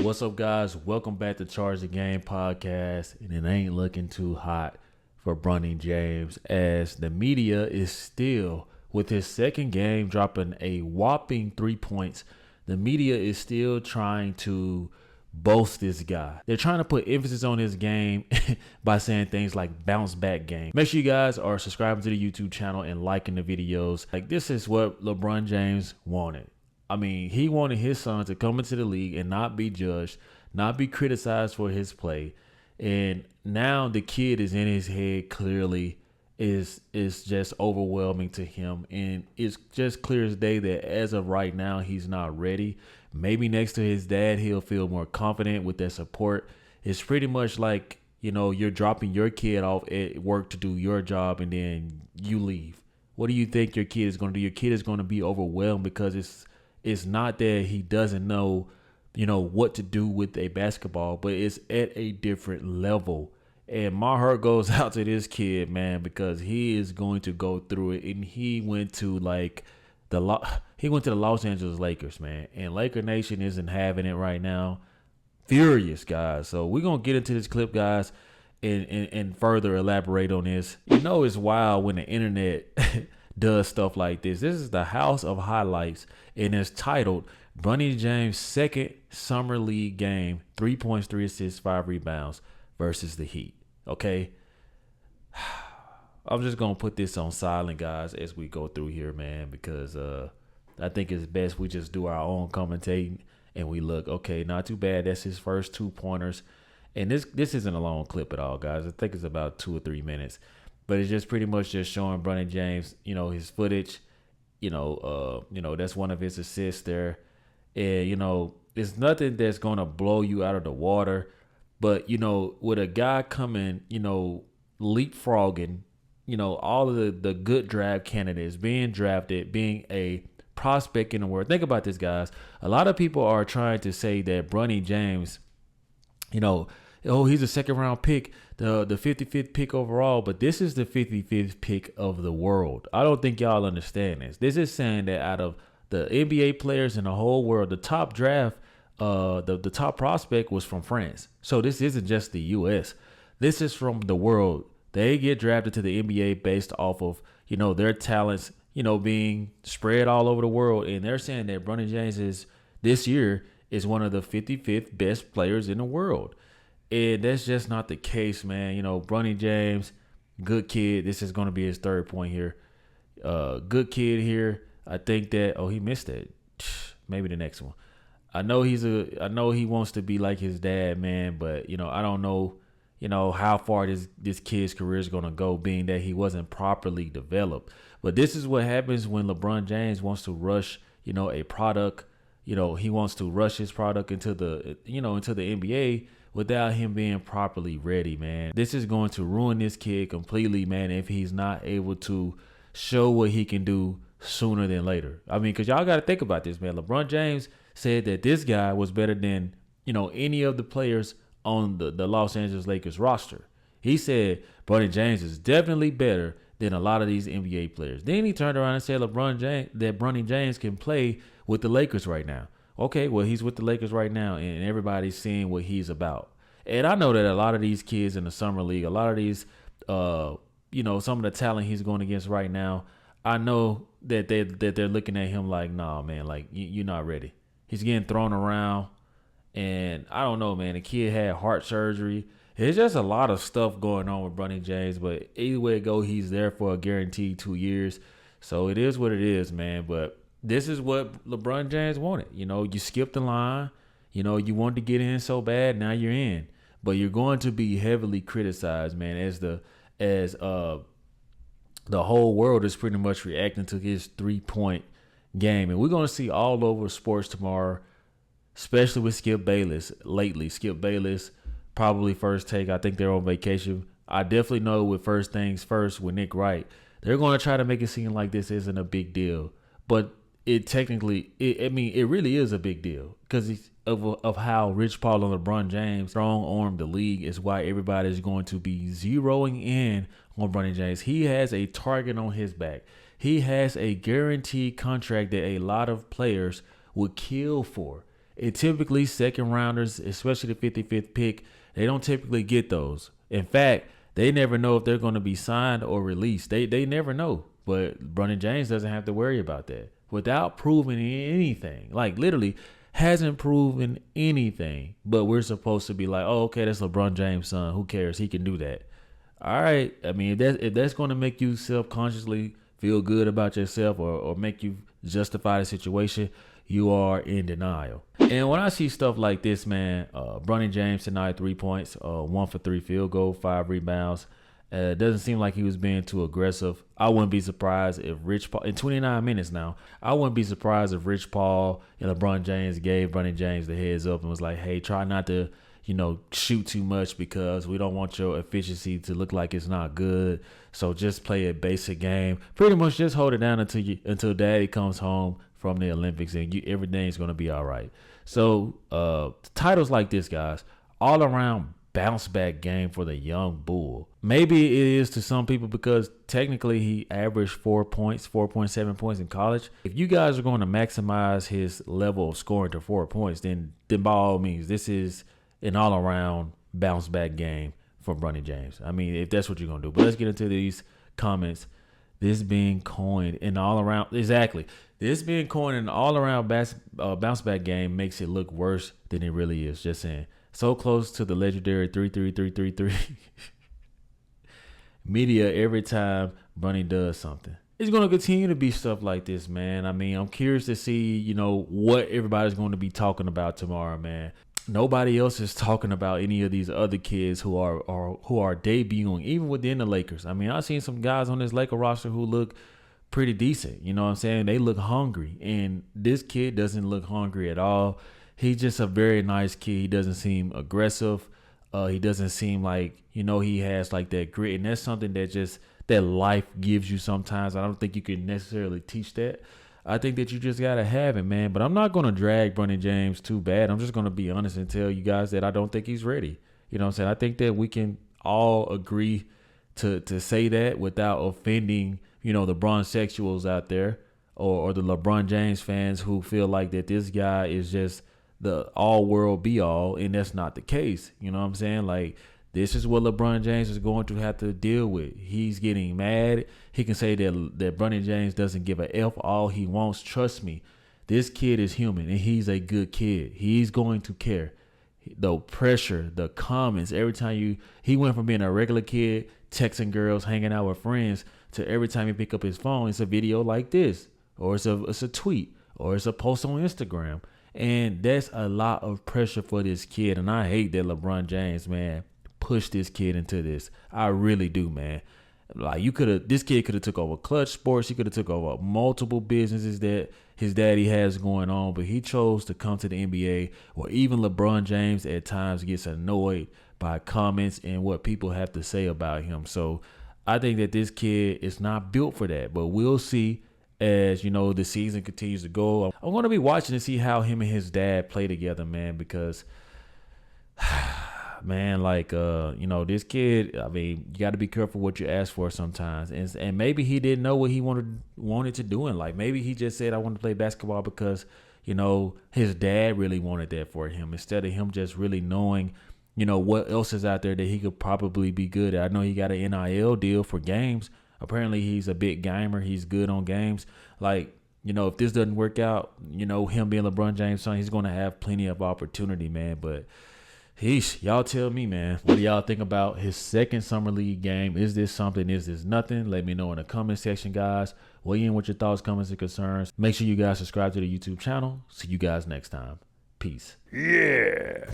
What's up, guys? Welcome back to Charge the Game podcast. And it ain't looking too hot for Bronny James as the media is still, with his second game dropping a whopping 3 points, the media is still trying to boast this guy. They're trying to put emphasis on his game by saying things like bounce back game. Make sure you guys are subscribing to the YouTube channel and liking the videos. Like, this is what LeBron James wanted. I mean, he wanted his son to come into the league and not be judged, not be criticized for his play. And now the kid is in his head, clearly is just overwhelming to him. And it's just clear as day that as of right now, he's not ready. Maybe next to his dad, he'll feel more confident with that support. It's pretty much like, you know, you're dropping your kid off at work to do your job and then you leave. What do you think your kid is going to do? Your kid is going to be overwhelmed because it's not that he doesn't know, you know, what to do with a basketball, but it's at a different level. And my heart goes out to this kid, man, because he is going to go through it. And he went to the Los Angeles Lakers, man. And Laker Nation isn't having it right now. Furious, guys. So we're going to get into this clip, guys, and further elaborate on this. You know, it's wild when the internet does stuff like this. This is the House of Highlights, and it's titled Bronny James' second summer league game, 3 points, 3 assists, 5 rebounds versus the Heat. Okay, I'm just gonna put this on silent, guys, as we go through here, man, because I think it's best we just do our own commentating and we look. Okay, not too bad. That's his first 2-pointers, and this isn't a long clip at all, guys. I think it's about 2 or 3 minutes. But it's just pretty much just showing Bronny James, you know, his footage. You know, that's one of his assists there. And, you know, it's nothing that's going to blow you out of the water. But, you know, with a guy coming, you know, leapfrogging, you know, all of the good draft candidates being drafted, being a prospect in the world. Think about this, guys. A lot of people are trying to say that Bronny James, you know, oh, he's a second-round pick, the 55th pick overall, but this is the 55th pick of the world. I don't think y'all understand this. This is saying that out of the NBA players in the whole world, the top draft, the top prospect was from France. So this isn't just the U.S. This is from the world. They get drafted to the NBA based off of, you know, their talents, you know, being spread all over the world. And they're saying that Bronny James this year is one of the 55th best players in the world. And that's just not the case, man. You know, Bronny James, good kid. This is going to be his third point here. Good kid here. I think that, oh, he missed it. Maybe the next one. I know he wants to be like his dad, man, but, you know, I don't know, you know, how far this kid's career is going to go, being that he wasn't properly developed. But this is what happens when LeBron James wants to rush, you know, a product. You know, he wants to rush his product into the NBA without him being properly ready, man. This is going to ruin this kid completely, man, if he's not able to show what he can do sooner than later. I mean, because y'all got to think about this, man. LeBron James said that this guy was better than, you know, any of the players on the Los Angeles Lakers roster. He said Bronny James is definitely better than a lot of these NBA players. Then he turned around and said Bronny James can play with the Lakers right now. Okay, well, he's with the Lakers right now, and everybody's seeing what he's about. And I know that a lot of these kids in the summer league, a lot of these, you know, some of the talent he's going against right now, I know that they're looking at him like, nah, man, like, you're not ready. He's getting thrown around, and I don't know, man. The kid had heart surgery. There's just a lot of stuff going on with Bronny James, but either way it go, he's there for a guaranteed 2 years. So it is what it is, man. But this is what LeBron James wanted. You know, you skipped the line. You know, you wanted to get in so bad. Now you're in. But you're going to be heavily criticized, man, as the whole world is pretty much reacting to his 3-point game. And we're going to see all over sports tomorrow, especially with Skip Bayless lately. Skip Bayless, probably First Take. I think they're on vacation. I definitely know with First Things First with Nick Wright, they're going to try to make it seem like this isn't a big deal. But it really is a big deal because of how Rich Paul and LeBron James strong-armed the league is why everybody's going to be zeroing in on Bronny James. He has a target on his back. He has a guaranteed contract that a lot of players would kill for. It typically second rounders, especially the 55th pick, they don't typically get those. In fact, they never know if they're going to be signed or released. They never know. But Bronny James doesn't have to worry about that without proving anything. Like literally hasn't proven anything. But we're supposed to be like, oh, okay, that's LeBron James' son. Who cares? He can do that. All right. I mean, if that's going to make you self-consciously feel good about yourself or make you justify the situation, you are in denial. And when I see stuff like this, man, Bronny James tonight, 3 points, 1 for 3 field goal, 5 rebounds. It doesn't seem like he was being too aggressive. I wouldn't be surprised if Rich Paul, in 29 minutes now, I wouldn't be surprised if Rich Paul and LeBron James gave Bronny James the heads up and was like, hey, try not to, shoot too much because we don't want your efficiency to look like it's not good. So just play a basic game. Pretty much just hold it down until daddy comes home from the Olympics and everything's going to be all right. So titles like this, guys, all around bounce back game for the young bull. Maybe it is to some people because technically he averaged 4 points, 4.7 points in college. If you guys are going to maximize his level of scoring to 4 points, then by all means, this is an all around bounce back game for Bronny James. I mean, if that's what you're going to do. But let's get into these comments. This being coined an all around, exactly. This being coined an all around bounce back game makes it look worse than it really is. Just saying. So close to the legendary 3-3-3-3-3 media every time Bronny does something. It's going to continue to be stuff like this, man. I mean, I'm curious to see, what everybody's going to be talking about tomorrow, man. Nobody else is talking about any of these other kids who are debuting, even within the Lakers. I mean, I've seen some guys on this Laker roster who look pretty decent. You know what I'm saying? They look hungry. And this kid doesn't look hungry at all. He's just a very nice kid. He doesn't seem aggressive. He doesn't seem like, he has like that grit. And that's something that life gives you sometimes. I don't think you can necessarily teach that. I think that you just got to have it, man. But I'm not going to drag Bronny James too bad. I'm just going to be honest and tell you guys that I don't think he's ready. You know what I'm saying? I think that we can all agree to say that without offending, the Bron sexuals out there or the LeBron James fans who feel like that this guy is just the all world be all. And that's not the case. You know what I'm saying? Like, this is what LeBron James is going to have to deal with. He's getting mad. He can say that Bronny James doesn't give a F all he wants. Trust me, this kid is human and he's a good kid. He's going to care. The pressure, the comments, every time he went from being a regular kid, texting girls, hanging out with friends, to every time he pick up his phone, it's a video like this, or it's a tweet, or it's a post on Instagram. And that's a lot of pressure for this kid. And I hate that LeBron James, man, push this kid into this. I really do, man. Like, this kid could have took over Clutch Sports. He could have took over multiple businesses that his daddy has going on, but he chose to come to the NBA, where even LeBron James at times gets annoyed by comments and what people have to say about him. So I think that this kid is not built for that, but we'll see as, the season continues to go. I'm going to be watching to see how him and his dad play together, man, because man, like, this kid, I mean, you got to be careful what you ask for sometimes. And maybe he didn't know what he wanted to do in life. Maybe he just said, I want to play basketball because, his dad really wanted that for him, instead of him just really knowing, what else is out there that he could probably be good at. I know he got an NIL deal for games. Apparently he's a big gamer. He's good on games. Like, if this doesn't work out, him being LeBron James' son, he's going to have plenty of opportunity, man. But y'all tell me, man, what do y'all think about his second summer league game? Is this something? Is this nothing? Let me know in the comment section, guys. Weigh in with your thoughts, comments, and concerns. Make sure you guys subscribe to the YouTube channel. See you guys next time. Peace. Yeah.